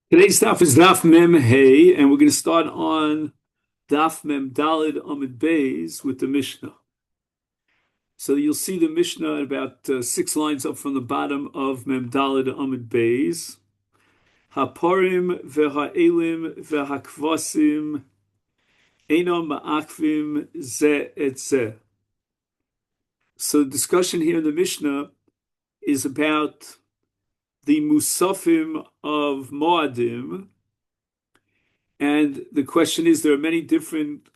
Today's daf is daf mem hey, and we're going to start on daf mem dalid amid beis with the Mishnah. So you'll see the Mishnah about 6 lines up from the bottom of mem dalid amid beis. Haparim v'ha'elim v'ha'kvasim einam ma'akvim ze et ze. So the discussion here in the Mishnah is about the musafim of Moadim. And the question is, there are many different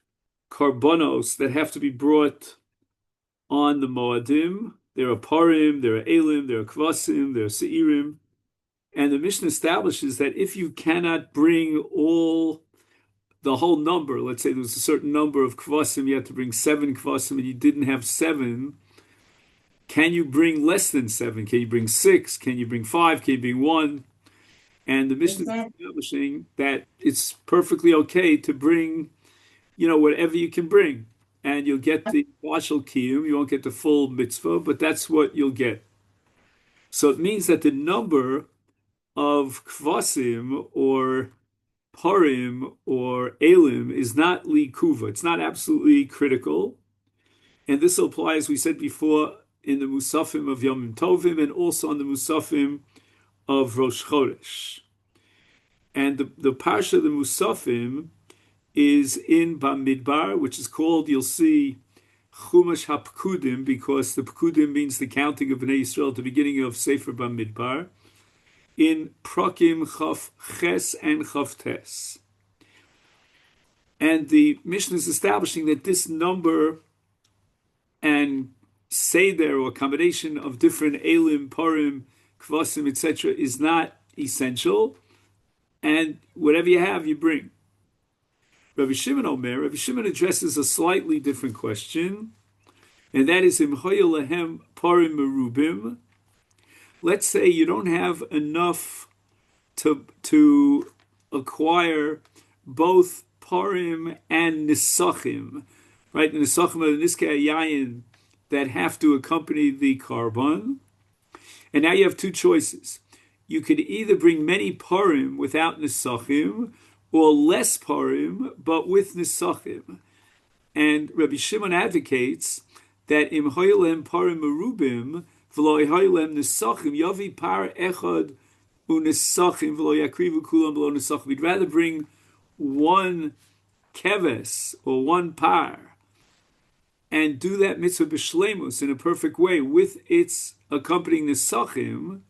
karbonos that have to be brought on the Moadim. There are parim, there are elim, there are kvasim, there are seirim. And the Mishnah establishes that if you cannot bring the whole number, let's say there was a certain number of kvasim, you had to bring 7 kvasim and you didn't have 7, can you bring less than 7? Can you bring 6? Can you bring 5? Can you bring 1? And the Mishnah is establishing that it's perfectly okay to bring, whatever you can bring. And you'll get the partial kiyum. You won't get the full mitzvah, but that's what you'll get. So it means that the number of kvasim or parim or elim is not likuva. It's not absolutely critical. And this will apply, as we said before, in the musafim of Yom Tovim and also on the musafim of Rosh Chodesh. And the parsha of the musafim is in Bamidbar, which is called, you'll see, Chumash HaPkudim, because the Pkudim means the counting of Bnei Yisrael at the beginning of Sefer Bamidbar, in Prakim Chaf Ches and Chaf Tes. And the Mishnah is establishing that this number and seder or combination of different elim, parim, kvasim, etc., is not essential, and whatever you have, you bring. Rabbi Shimon addresses a slightly different question, and that is im lehem parim merubim. Let's say you don't have enough to acquire both parim and nisachim, right? The nisachim are the niskei yayin that have to accompany the carbon. And now you have two choices. You could either bring many parim without nisachim, or less parim, but with nisachim. And Rabbi Shimon advocates that im hoylem parim merubim, v'lo hoylem nisachim, yavi par echad unisachim, v'lo yakrivu kulam v'lo nisachim. We'd rather bring one keves, or one par, and do that mitzvah b'shleimus in a perfect way with its accompanying nisachim,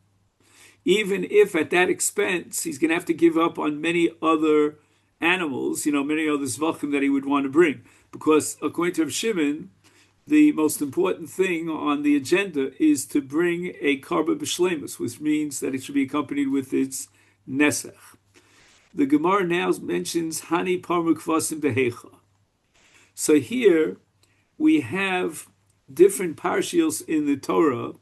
even if at that expense he's going to have to give up on many other animals, many other zvachim that he would want to bring. Because according to Rav Shimon, the most important thing on the agenda is to bring a karba b'shleimus, which means that it should be accompanied with its nesach. The Gemara now mentions hani parmu kvasim behecha. So here we have different parshios in the Torah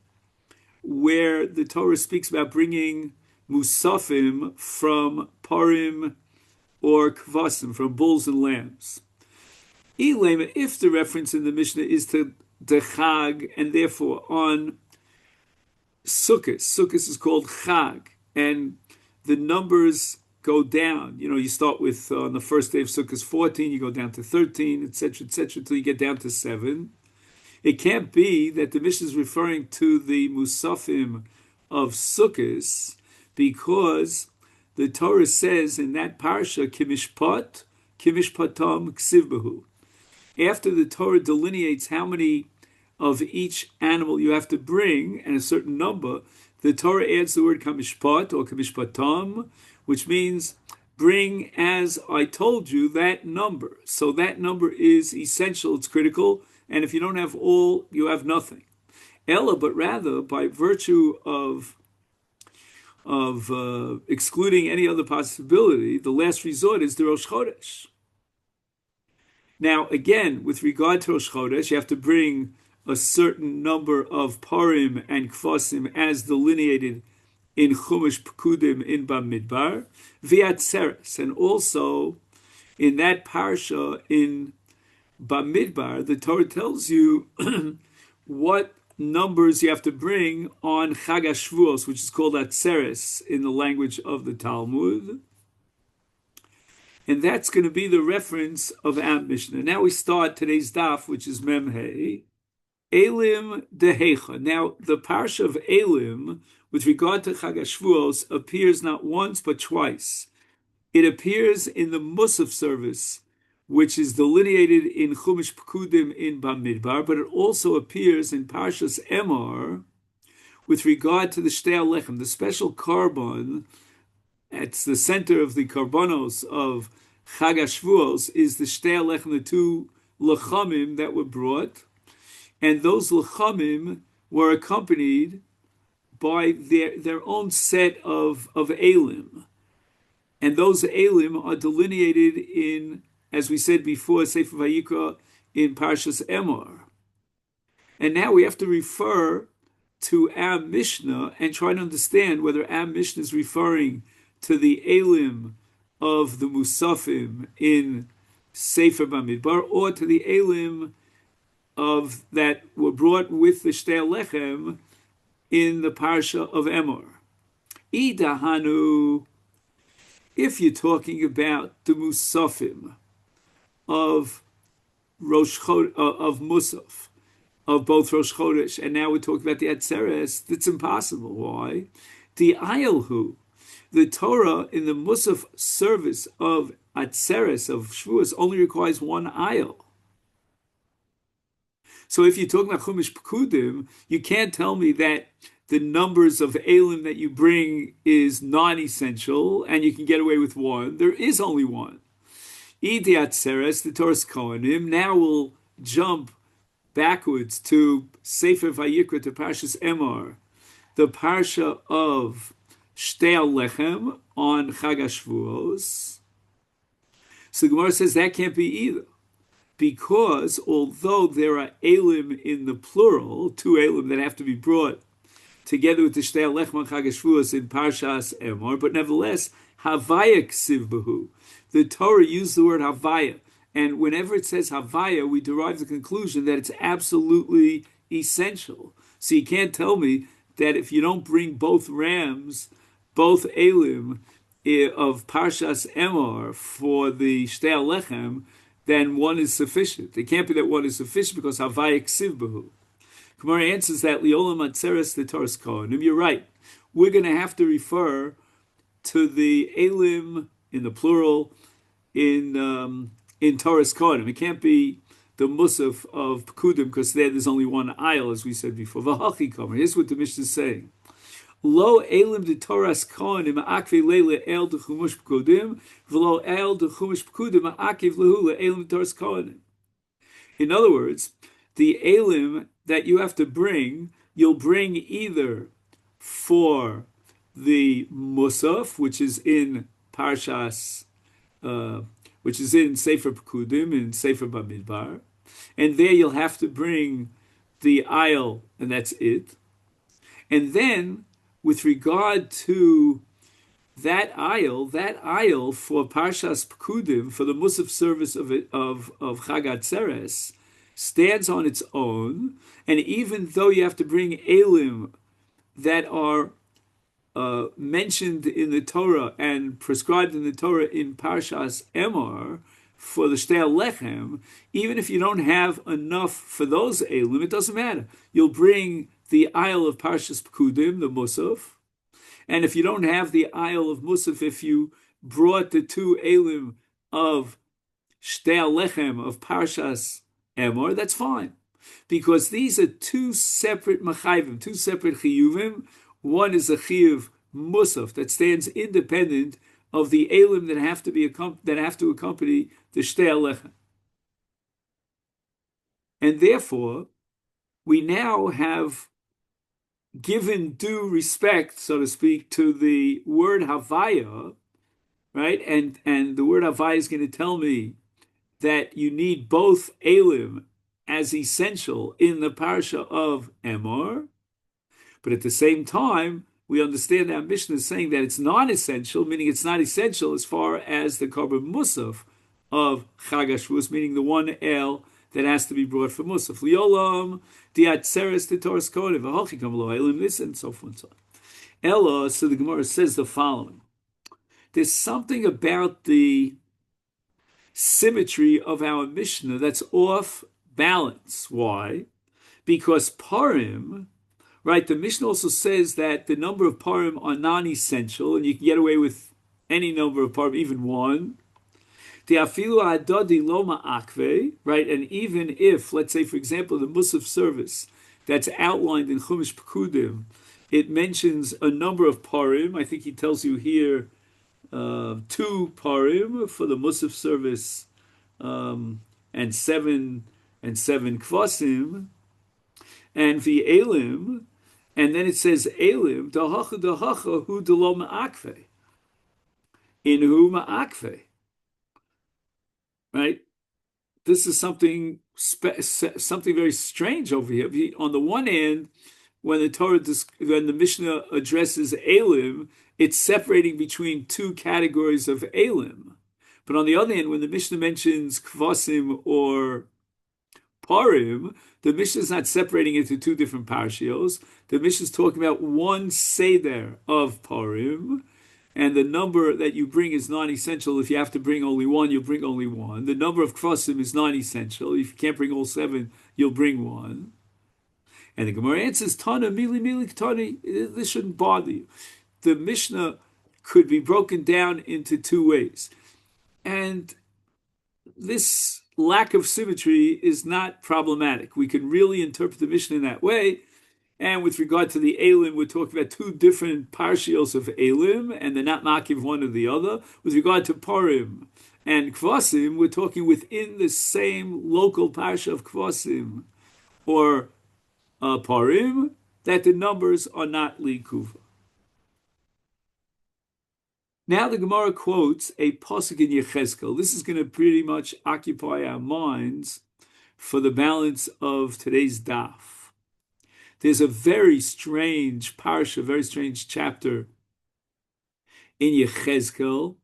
where the Torah speaks about bringing musafim from parim or kvasim, from bulls and lambs. If the reference in the Mishnah is to the Chag, and therefore on Sukkot is called Chag, and the numbers go down. You start with, on the first day of Sukkot 14, you go down to 13, etc., until you get down to 7. It can't be that the Mishnah is referring to the Musafim of Sukkot, because the Torah says in that parsha, Kimishpatam Ksivbahu. After the Torah delineates how many of each animal you have to bring, and a certain number, the Torah adds the word Kamishpat or Kamishpatam, which means bring as I told you that number. So that number is essential, it's critical, and if you don't have all, you have nothing. Ella, but rather by virtue of excluding any other possibility, the last resort is the Rosh Chodesh. Now, again, with regard to Rosh Chodesh, you have to bring a certain number of parim and kvasim as delineated in Chumash Pekudim in Bamidbar, v'atzeres, and also in that parsha in Bamidbar, the Torah tells you what numbers you have to bring on Chag HaShavuos, which is called Atzeres in the language of the Talmud. And that's going to be the reference of our Mishnah. Now we start today's daf, which is Memhei. Elim dehecha. Now, the parsha of Elim, with regard to Chag HaShavuos, appears not once but twice. It appears in the Musaf service, which is delineated in Chumash Pekudim in Bamidbar, but it also appears in Parshas Emor with regard to the Shtei Lechem, the special carbon. At the center of the karbonos of Chag HaShavuos is the Shtei Lechem, the two lechamim that were brought, and those lechamim were accompanied by their own set of elim. And those elim are delineated in, as we said before, Sefer Vayikra in Parshas Emor. And now we have to refer to our Mishnah and try to understand whether our Mishnah is referring to the elim of the Musafim in Sefer Bamidbar or to the elim of that were brought with the Shtei Lechem in the Parsha of Emor. Idahanu, if you're talking about the Musafim of of Musaf, of both Rosh Chodesh, and now we're talking about the Atzeres, that's impossible. Why? The Ayelhu, the Torah in the Musaf service of Atzeres, of Shavuos, only requires one ayel. So if you're talking about Chumash Pekudim, you can't tell me that the numbers of Elim that you bring is non-essential and you can get away with one. There is only one. Idi Atzeres, the Torah's Kohanim. Now we'll jump backwards to Sefer Vayikra, to Parshas Emor, the Parsha of Shtei Lechem on Chag HaShavuos. So the Gemara says that can't be either, because although there are elim in the plural, two elim that have to be brought together with the Shtei Lechem on Chag HaShavuos in Parshas Emor, but nevertheless, Havaya Ksiv Behu. The Torah used the word Havaya, and whenever it says Havaya, we derive the conclusion that it's absolutely essential. So you can't tell me that if you don't bring both rams, both elim of Parshas Emor for the Shtei Lechem, then one is sufficient. It can't be that one is sufficient because Havaya Ksiv Behu. Gemara answers that Liolam Atzeres the Torah's Kohanim. You're right. We're going to have to refer to the elim in the plural in Torah's Kohanim. It can't be the Musaf of Pekudim because there's only one ayel, as we said before. V'hachi kamer. Here's what the Mishnah is saying. Lo elim de Torah's Kohanim akvi leile el de Chumash Pekudim v'lo el de Chumash Pekudim akiv lehu elim de Torah's Kohanim. In other words, the elim that you have to bring, you'll bring either for the Musaf, which is in Parshas, which is in Sefer Pekudim, in Sefer Bamidbar, and there you'll have to bring the ayel, and that's it. And then, with regard to that ayel for Parshas Pekudim, for the Musaf service of Chag Atzeres, stands on its own, and even though you have to bring elim that are mentioned in the Torah and prescribed in the Torah in Parshas Emor for the Shtei Lechem, even if you don't have enough for those elim, it doesn't matter. You'll bring the ayel of Parshas Pekudim, the Musaf, and if you don't have the ayel of Musaf, if you brought the two elim of Shtei Lechem of Parshas Emor, that's fine, because these are two separate machayvim, two separate chiyuvim. One is a chiyuv musaf that stands independent of the elim that have to accompany the Shtei Lechem, and therefore we now have given due respect, so to speak, to the word Havaya, right? And the word Havaya is going to tell me that you need both elim as essential in the parsha of Emor, but at the same time, we understand that Mishnah is saying that it's non-essential, meaning it's not essential as far as the korban musaf of Chag HaShavuos, meaning the one el that has to be brought for musaf. Liolam diatzeres the Torah's kodev v'hochikam lo elim, this and so forth and so on. Ella, so the Gemara says the following: there's something about the symmetry of our Mishnah that's off balance. Why? Because parim, right? The Mishnah also says that the number of parim are non-essential, and you can get away with any number of parim, even one. The afilu adadi loma akve, right? And even if, let's say, for example, the Musaf service that's outlined in Chumash Pekudim, it mentions a number of parim. I think he tells you here 2 parim for the Musaf service, and seven kvasim, and the elim, and then it says elim dahacha hu delo ma'akve, in hu ma'akve, right? This is something very strange over here. On the one hand, when the Mishnah addresses elim, it's separating between 2 categories of elim. But on the other hand, when the Mishnah mentions kvasim or parim, the Mishnah is not separating it into 2 different parashios. The Mishnah is talking about one seder of parim, and the number that you bring is non-essential. If you have to bring only one, you'll bring only one. The number of kvasim is non-essential. If you can't bring all 7, you'll bring one. And the Gemara answers, Tana, mili, Tani, this shouldn't bother you. The Mishnah could be broken down into 2 ways. And this lack of symmetry is not problematic. We can really interpret the Mishnah in that way. And with regard to the Elim, we're talking about 2 different parshios of Elim, and they're not makiv one or the other. With regard to Parim and Kvasim, we're talking within the same local parsha of Kvasim or Parim, that the numbers are not likuva. Now the Gemara quotes a pasuk in Yechezkel. This is going to pretty much occupy our minds for the balance of today's daf. There's a very strange parsha, very strange chapter in Yechezkel,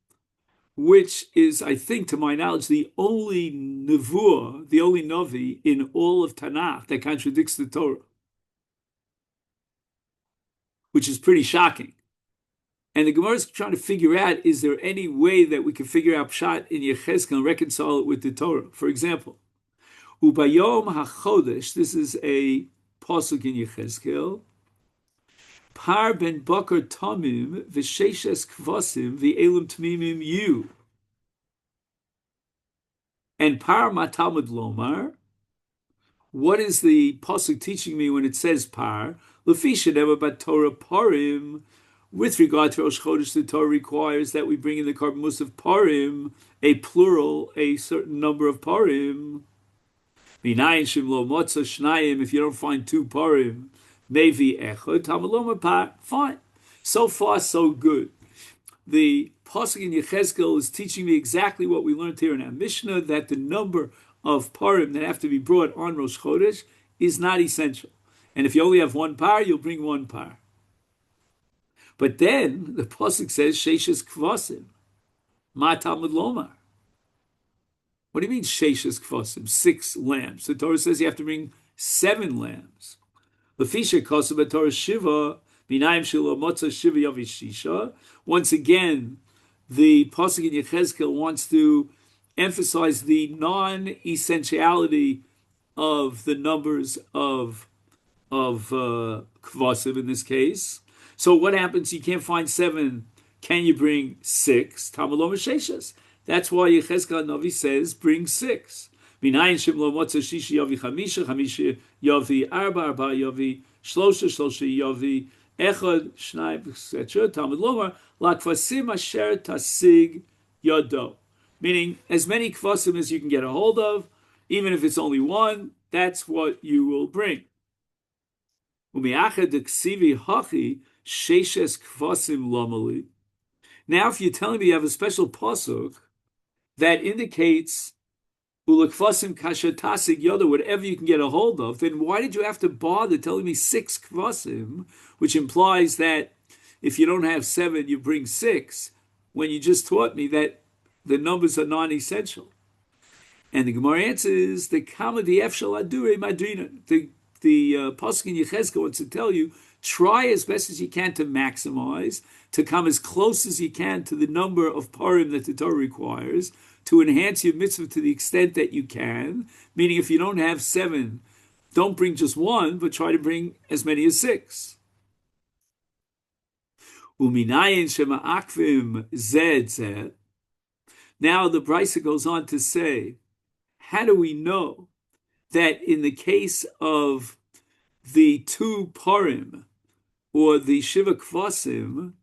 which is, I think, to my knowledge, the only nevuah, the only novi in all of Tanakh that contradicts the Torah, which is pretty shocking. And the Gemara is trying to figure out, is there any way that we can figure out Pshat in Yechezkel and reconcile it with the Torah? For example, Ubayom HaChodesh, this is a pasuk in Yechezkel, Par ben Bakar Tamim v'Sheshes Kvasim v'Elim Tmimim Yu. And Par Matalmud Lomar, what is the pasuk teaching me when it says Par? Lefisha never but Torah Parim. With regard to Rosh Chodesh, the Torah requires that we bring in the Karban Musaf Parim, a plural, a certain number of Parim. If you don't find 2 parim, maybe echad, tamaloma par, fine. So far, so good. The pasuk in Yechezkel is teaching me exactly what we learned here in our Mishnah, that the number of parim that have to be brought on Rosh Chodesh is not essential. And if you only have 1 par, you'll bring 1 par. But then the pasuk says sheishes kvasim, ma talmud lomar. What do you mean sheishes kvasim? 6 lambs. The Torah says you have to bring 7 lambs. Lefisha kosev Torah shiva minayim shelo motza shiva yavishisha. Once again, the pasuk in Yechezkel wants to emphasize the non-essentiality of the numbers of kvasim in this case. So what happens? You can't find 7. Can you bring 6? Tamalom sheishes. That's why Yechezkel Navi says, bring 6. Minayin shimlo motza shishi yavi chamisha, chamisha yavi arba yavi shlosha yavi echad shnai, etc. Talmud lomar lakvasim asher tasig yado. Meaning, as many kvasim as you can get a hold of, even if it's only 1, that's what you will bring. Umiachad ksivi hachi sheishes kvasim lomali. Now, if you're telling me you have a special pasuk that indicates ulakvasim kasha tasig yoda, whatever you can get a hold of, then why did you have to bother telling me 6 kvasim, which implies that if you don't have 7, you bring 6, when you just taught me that the numbers are non-essential? And the Gemara answers, the kama the efshal adure madrina. The pasuk in Yechezkel wants to tell you, try as best as you can to maximize, to come as close as you can to the number of parim that the Torah requires, to enhance your mitzvah to the extent that you can, meaning if you don't have 7, don't bring just 1, but try to bring as many as 6. Uminayin shema'akvim zed zed. Now the Brisa goes on to say, how do we know that in the case of the 2 parim or the shiva kvasim,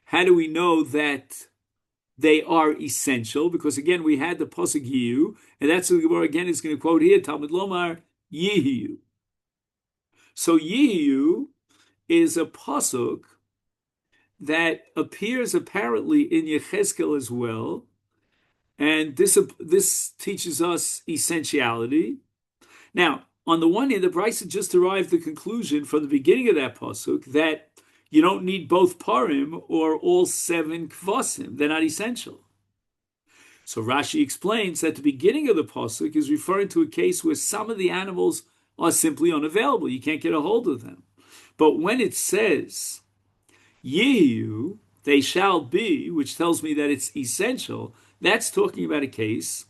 how do we know that they are essential? Because again, we had the pasuk yiyu, and that's what the Gemara again is going to quote here, Talmud Lomar yiyu. So yiyu is a pasuk that appears apparently in Yechezkel as well, and this teaches us essentiality. Now, on the one hand, the Brisa just derived the conclusion from the beginning of that pasuk that you don't need both parim or all 7 kvasim; they're not essential. So Rashi explains that the beginning of the pasuk is referring to a case where some of the animals are simply unavailable; you can't get a hold of them. But when it says Yehu, they shall be, which tells me that it's essential, that's talking about a case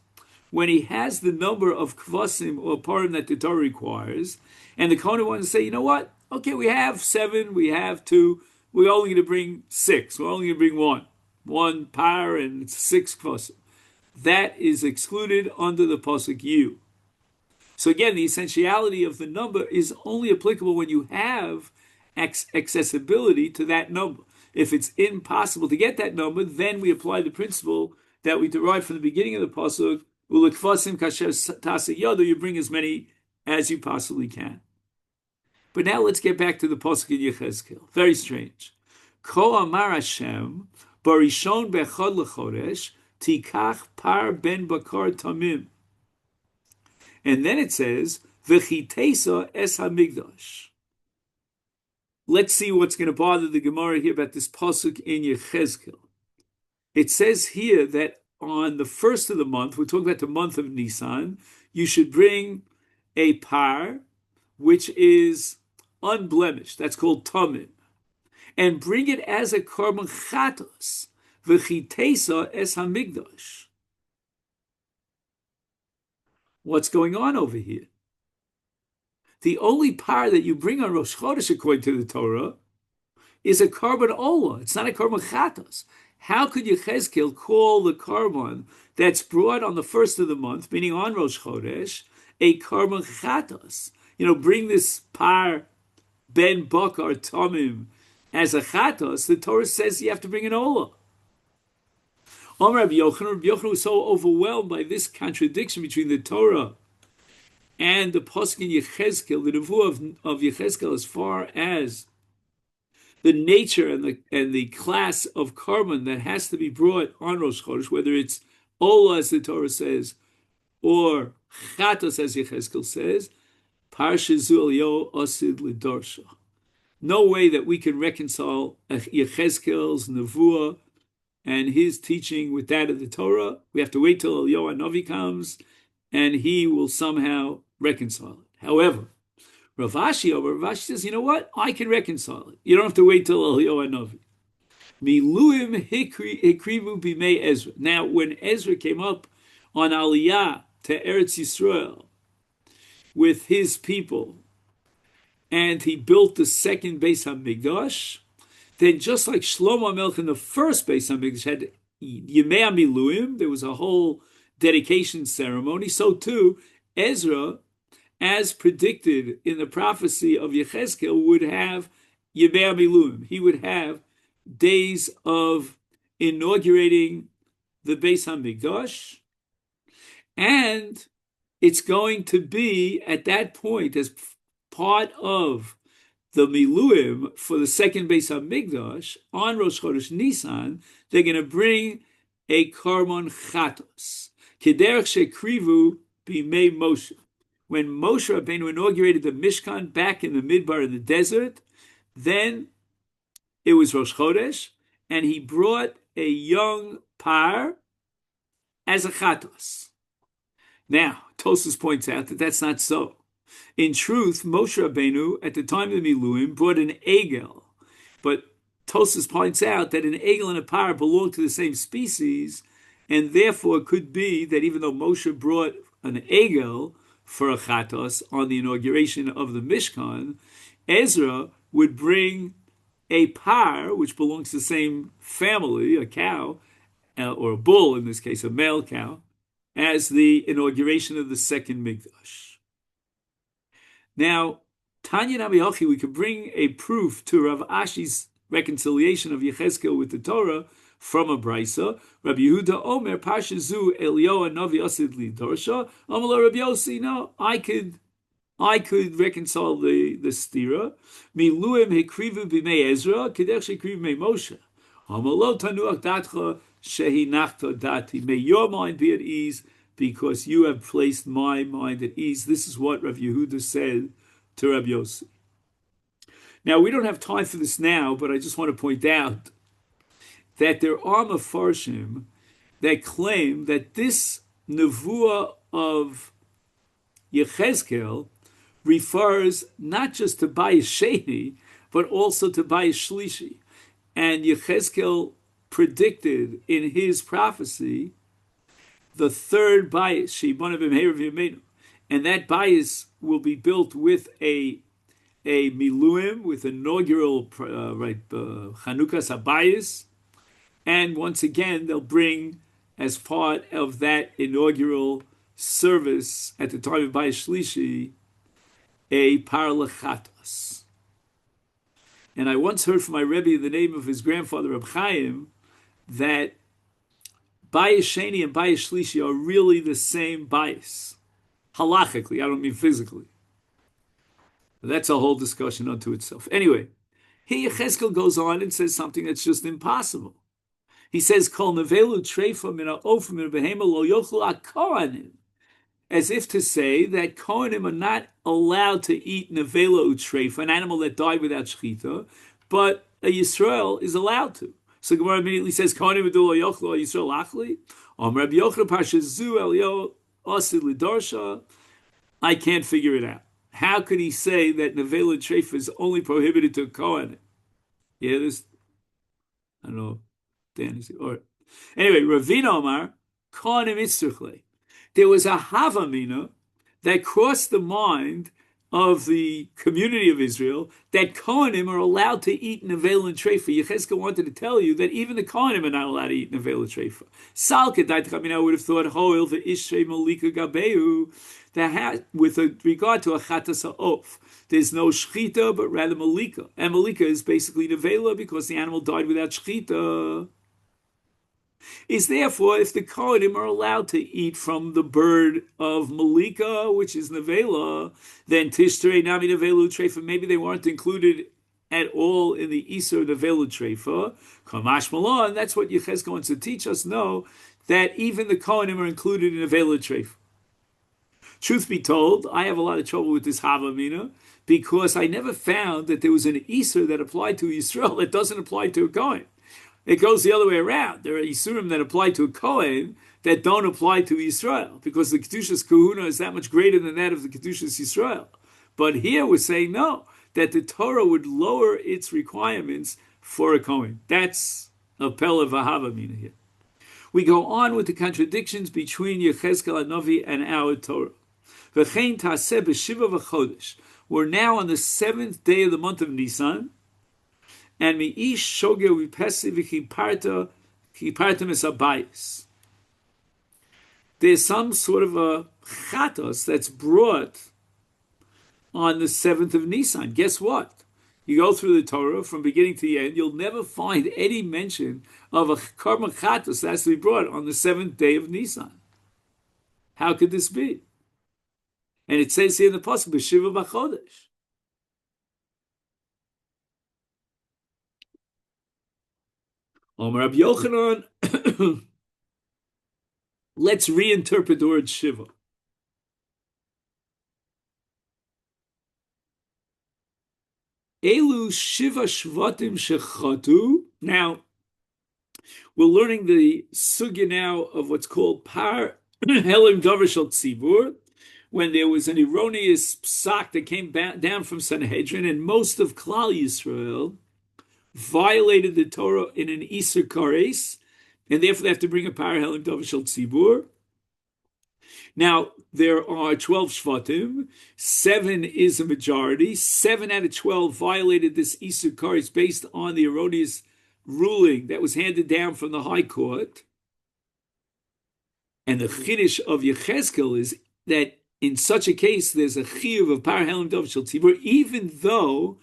when he has the number of kvasim or parim that the Torah requires, and the Kohen wants to say, you know what? Okay, we have 7, we have 2, we're only going to bring 6, we're only going to bring one par and 6 kvasim. That is excluded under the pasuk Yu. So again, the essentiality of the number is only applicable when you have accessibility to that number. If it's impossible to get that number, then we apply the principle that we derived from the beginning of the pasuk, ulekvasim kasher tasa yodo, you bring as many as you possibly can. But now let's get back to the pasuk in Yechezkel. Very strange. Ko amar Hashem barishon bechad lechodesh tikach par ben bakar tamim. And then it says v'chitesa es hamigdash. Let's see what's going to bother the Gemara here about this pasuk in Yechezkel. It says here that on the first of the month, we're talking about the month of Nisan, you should bring a par, which is unblemished. That's called tamim. And bring it as a korban chatos, v'chitesa es hamigdash. What's going on over here? The only par that you bring on Rosh Chodesh, according to the Torah, is a korban olah. It's not a korban chatos. How could Yechezkel call the korban that's brought on the first of the month, meaning on Rosh Chodesh, a korban chatos? Bring this par ben bakar tamim as a chatos. The Torah says you have to bring an olah. Rabbi Yochanan was so overwhelmed by this contradiction between the Torah and the pasuk in Yechezkel, the nevuah of Yechezkel, as far as the nature and the class of korban that has to be brought on Rosh Chodesh, whether it's olah as the Torah says, or chatos as Yechezkel says, parsha zu Eliyahu osid lidorsha. No way that we can reconcile Yechezkel's nevuah and his teaching with that of the Torah. We have to wait till Eliyahu Hanavi comes, and he will somehow reconcile it. However, Rav Ashi says, you know what? I can reconcile it. You don't have to wait till Eliyahu Hanavi. Miluim hikrivu bimei Ezra. Now, when Ezra came up on Aliyah to Eretz Yisrael with his people, and he built the second Beis HaMikdash, then just like Shlomo HaMelech in the first Beis HaMikdash had Yemei HaMiluim, there was a whole dedication ceremony, so too Ezra, as predicted in the prophecy of Yechezkel, would have Yemei HaMiluim. He would have days of inaugurating the Beis HaMikdash, and it's going to be at that point, as part of the Miluim for the second Beis HaMikdash on Rosh Chodesh Nisan, they're going to bring a korban chatos. Kederech shekrivu b'mei Moshe. When Moshe Rabbeinu inaugurated the Mishkan back in the Midbar in the desert, then it was Rosh Chodesh, and he brought a young par as a chatos. Now, Tosfos points out that that's not so. In truth, Moshe Rabbeinu, at the time of the Miluim, brought an egel. But Tosfos points out that an egel and a par belong to the same species, And therefore, it could be that even though Moshe brought an egel for a chatos on the inauguration of the Mishkan, Ezra would bring a par, which belongs to the same family, a cow, or a bull in this case, a male cow, as the inauguration of the second Mikdash. Now, Tanya Namiyochi, we could bring a proof to Rav Ashi's reconciliation of Yechezkel with the Torah from a brisa. Rabbi Yehuda Omer Pashazu Elio Navi Asid Li Dorsha. Amala Rabbi Yossi. No, I could reconcile the stira. Miluim hekrivu b'mei Ezra kedech shekrivu b'mei Moshe. Amalo tanuach datcha shehi nachta dati. May your mind be at ease because you have placed my mind at ease. This is what Rav Yehuda said to Rabbi Yossi. Now, we don't have time for this now, but I just want to point out that there are Mefarshim that claim that this nevuah of Yechezkel refers not just to Bayis Sheni, but also to Bayis Shlishi. And Yechezkel predicted in his prophecy the third Bayis, Sheibana b'mheir v'yameinu. And that Bayis will be built with a miluim, with inaugural Chanukah Sabayis. And once again, they'll bring, as part of that inaugural service at the time of Bayis Shlishi, a parlachatos. And I once heard from my Rebbe in the name of his grandfather, Reb Chaim, that Bayis Sheni and Bayis Shlishi are really the same Bayis. Halachically, I don't mean physically. That's a whole discussion unto itself. Anyway, here Yechezkel goes on and says something that's just impossible. He says, Kol nevelu treifa min ha'ofim min behema lo yochlu ha'kohanim, as if to say that Kohanim are not allowed to eat nevela utreifa, an animal that died without shechita, but a Yisrael is allowed to. So Gemara immediately says, Kohanim adu lo yochlu Yisrael achli. Rabbi Yochanan Pasha Zu Elio Asid Lidarsha. I can't figure it out. How could he say that nevela utreifa is only prohibited to Kohanim? Yeah, this, I don't know. Dan is all right. Anyway, Ravina Omar, Kohanim Itzruchle. There was a Havamina that crossed the mind of the community of Israel that Kohanim are allowed to eat Nevel and Treifa. Yechezkel wanted to tell you that even the Kohanim are not allowed to eat Nevel and Treifa. Salke, I would have thought, Hoil, the Ishrei Malika Gabehu, that with regard to a Chatas Ha'of, there's no Shchita, but rather Malika. And Malika is basically Nevela because the animal died without Shchita. Is therefore, if the Kohanim are allowed to eat from the bird of Malika, which is Nevela, then Tishrei Nami Nevelu Treifa, maybe they weren't included at all in the Isur Nevelu Treifa. Kamash Malon, and that's what Yechezkel wants to teach us, no, that even the Kohanim are included in Nevelu Treifa. Truth be told, I have a lot of trouble with this Havamina because I never found that there was an Isur that applied to Yisrael that doesn't apply to a Kohen. It goes the other way around. There are Yisurim that apply to a Kohen that don't apply to Yisrael because the Kedushas Kahuna is that much greater than that of the Kedushas Yisrael. But here we're saying no, that the Torah would lower its requirements for a Kohen. That's a Pella Vahavamina here. We go on with the contradictions between Yechezkel Hanavi and our Torah. V'chein taseh b'shiva v'chodesh. We're now on the 7th day of the month of Nisan. And mi'ish shogeh v'pesi v'chiparta misabayis. There's some sort of a chatos that's brought on the 7th of Nisan. Guess what? You go through the Torah from beginning to the end, you'll never find any mention of a karma chatos that has to be brought on the 7th day of Nisan. How could this be? And it says here in the pasuk, b'shiva b'chodesh. Rabbi Yochanan, let's reinterpret the word Shiva. Elu Shiva Shvatim Shechatu. Now, we're learning the sugya now of what's called Par Helim Davar Shel Tzibur, when there was an erroneous psak that came down from Sanhedrin, and most of Klal Yisrael violated the Torah in an Isur Kares and therefore they have to bring a par helim davar shel tzibur. Now, there are 12 Shvatim. 7 is a majority. 7 out of 12 violated this Isur Kares based on the erroneous ruling that was handed down from the High Court. And the Chiddush of Yechezkel is that in such a case, there's a Chiyuv of Par Helim Davar Shel Tzibur, even though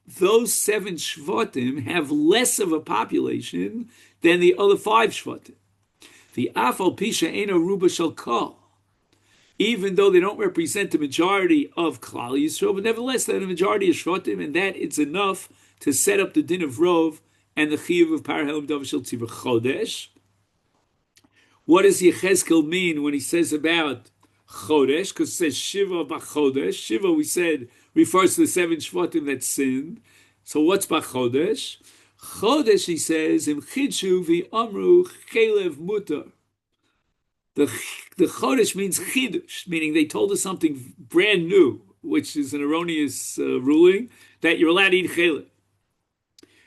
those 7 Shvatim have less of a population than the other 5 Shvatim. The Afal Pisha Eino Ruba Shel Kol. Even though they don't represent the majority of Klal Yisrael, but nevertheless, they're the majority of Shvatim, and that it's enough to set up the din of Rov and the Chiyuv of Par Helim Davar Shel Tzibur Chodesh. What does Yechezkel mean when he says about Chodesh? Because it says Shiva B'Chodesh. Shiva, we said, refers to the 7 Shvatim that sinned. So what's B'Chodesh? Chodesh, he says, Im Chidshu V'Amru Chelev Mutar. The Chodesh means Chidush, meaning they told us something brand new, which is an erroneous ruling, that you're allowed to eat Chelev.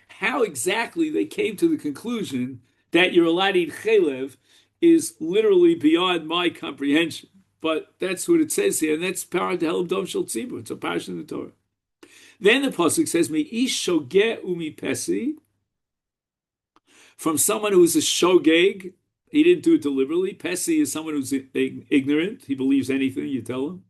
How exactly they came to the conclusion that you're allowed to eat Chelev is literally beyond my comprehension. But that's what it says here, and that's Parah Helim Davar Shel Tzibur. It's a parasha in the Torah. Then the pasuk says, "Me ish shogeh umi pesi," from someone who is a shogeg. He didn't do it deliberately. Pesi is someone who's ignorant. He believes anything you tell him.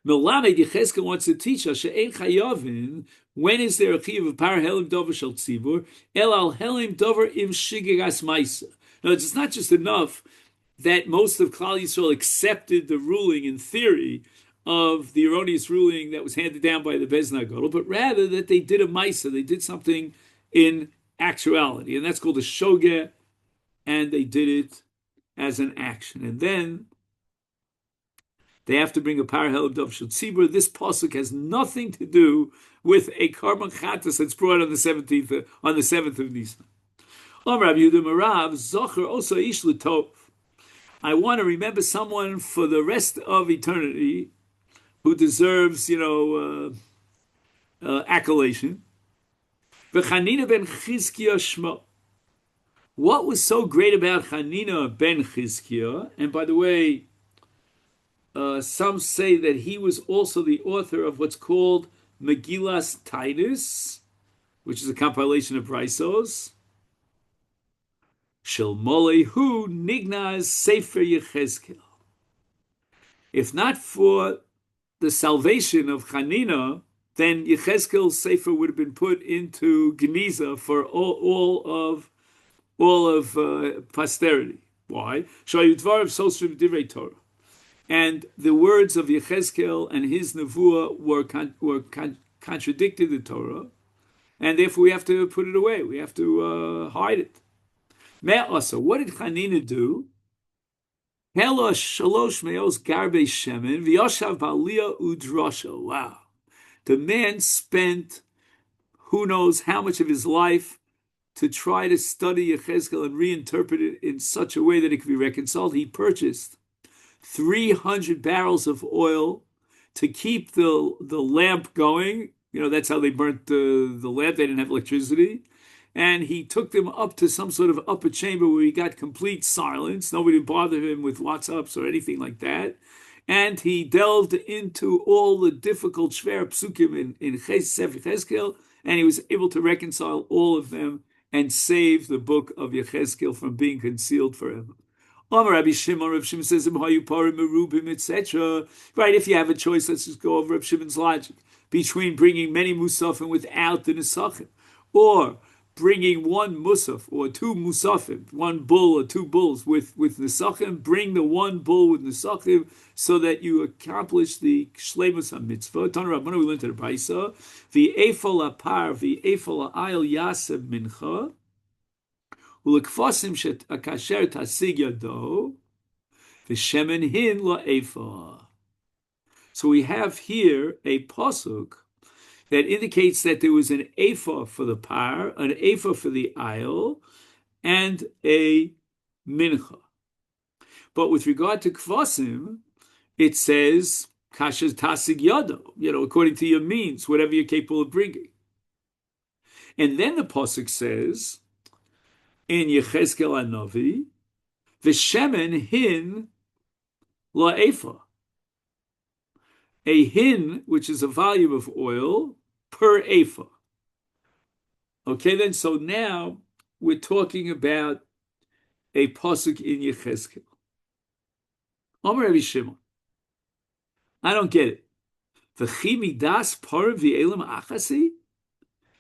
Melamed Yechezkel wants to teach us she'ein chayavin. When is there a chiyuv of Par Helim Davar Shel Tzibur? El al helim davar im shigegas ma'isa. Now, it's not just enough that most of Klal Yisrael accepted the ruling in theory of the erroneous ruling that was handed down by the Beis Din, but rather that they did a ma'isa. They did something in actuality, and that's called a shogeh, and they did it as an action. And then they have to bring a Par Helim Davar Shel Tzibur. This pasuk has nothing to do with a Karban Chatas that's brought on the 7th of Nisan. Rabbi Yehuda Marav Zocher also Ish L'Tov. I want to remember someone for the rest of eternity who deserves, accolation. V'Chanina ben Chizkiah Shmo. What was so great about Chanina ben Chizkiah? And by the way, some say that he was also the author of what's called Megillas Titus, which is a compilation of Braisos. Shel Molehu Nignaz Sefer Yechezkel. If not for the salvation of Chanina, then Yechezkel's Sefer would have been put into Geniza for all of posterity. Why? Shayudvar of Sosrim Divrei Torah. And the words of Yechezkel and his Nevuah were contradicted the Torah, and therefore we have to put it away. We have to hide it. Me'asa, what did Chanina do? Hela shalosh me'os garbe shemen v'yoshav ba'aliyah udrasha. Wow. The man spent who knows how much of his life to try to study Yechezkel and reinterpret it in such a way that it could be reconciled. He purchased 300 barrels of oil to keep the lamp going. That's how they burnt the lamp. They didn't have electricity. And he took them up to some sort of upper chamber where he got complete silence. Nobody bothered him with WhatsApps or anything like that. And he delved into all the difficult shver psukim in Sefer Yechezkel, and he was able to reconcile all of them and save the book of Yechezkel from being concealed forever. Rabbi Shimon says, etc. Right, if you have a choice, let's just go over Rabbi Shimon's logic between bringing many musafim without the nesachim, or bringing one musaf or two musafim, one bull or two bulls with nesachim. Bring the one bull with nesachim so that you accomplish the shleimus mitzvah. Tana Rabbana, we learned to the Brisa, the efol apar, the efol ha'ayil yasev mincha. Ulekfosim shet akasher tasig yado, v'shemen hin la'efa. So we have here a pasuk that indicates that there was an ephah for the par, an ephah for the ayil, and a mincha. But with regard to kvasim, it says kasher tasig yado. According to your means, whatever you're capable of bringing. And then the pasuk says in Yechezkel Hanavi, "V'shemen hin la'efa," a hin, which is a volume of oil per ephah. Okay, then, so now we're talking about a pasuk in Yechezkel. Omer Rabbi Shimon, I don't get it. V'chi midas parim v'elim achasi?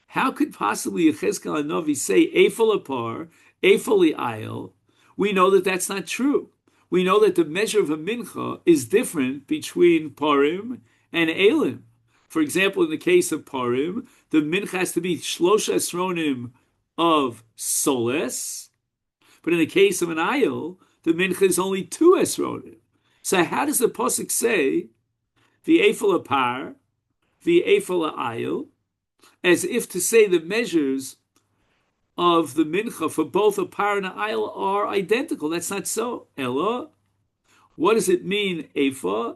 How could possibly Yechezkel Hanavi say ephah par, ephah li'ayel? We know that that's not true. We know that the measure of a mincha is different between parim and elim. For example, in the case of parim, the mincha has to be shlosha esronim of soles, but in the case of an ayel, the mincha is only 2 esronim. So how does the pasuk say the ephah par, the ephah ayel, as if to say the measures of the mincha for both a par and an ayel are identical? That's not so. Ella, what does it mean, ephah?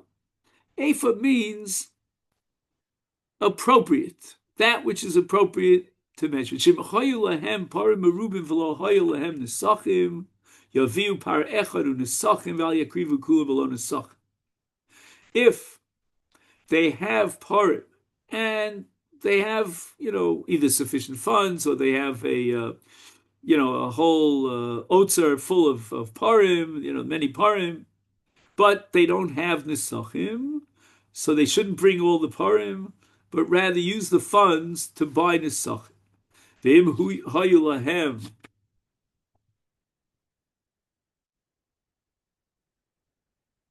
Ephah means appropriate, that which is appropriate to measure. If they have parim and they have, either sufficient funds or they have a whole otzer full of parim, many parim, but they don't have nisachim, so they shouldn't bring all the parim, but rather use the funds to buy nisachim. V'im hayu lahem